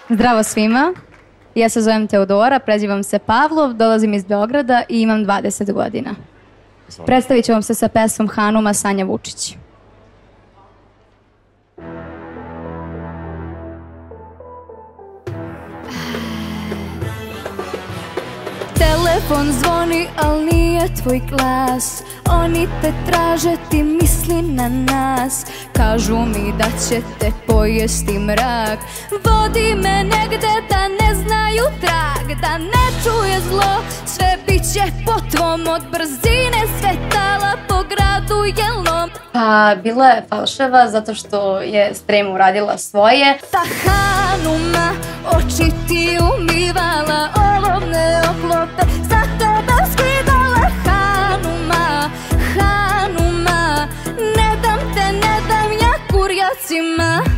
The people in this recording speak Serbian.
Zdravo svima, ja se zovem Teodora, prezivam se Pavlov, dolazim iz Beograda i imam 20 godina. Predstavit ću vam se sa pesmom Hanuma Sanja Vučić. Telefon zvoni, al nije tvoj glas. Oni te traže, ti misli na nas. Kažu mi da će te pojesti mrak. Vodi me negde da ne znaju trag, da ne čuje zlo. Sve bit će po tvom, od brzine svetala po gradu jelnom. Pa bila je falševa zato što je Strema uradila svoje. Ta Hanuma oči ti umivala, olovne oklope za tebe skidala. Hanuma, Hanuma, ne dam te, ne dam ja kurjacima.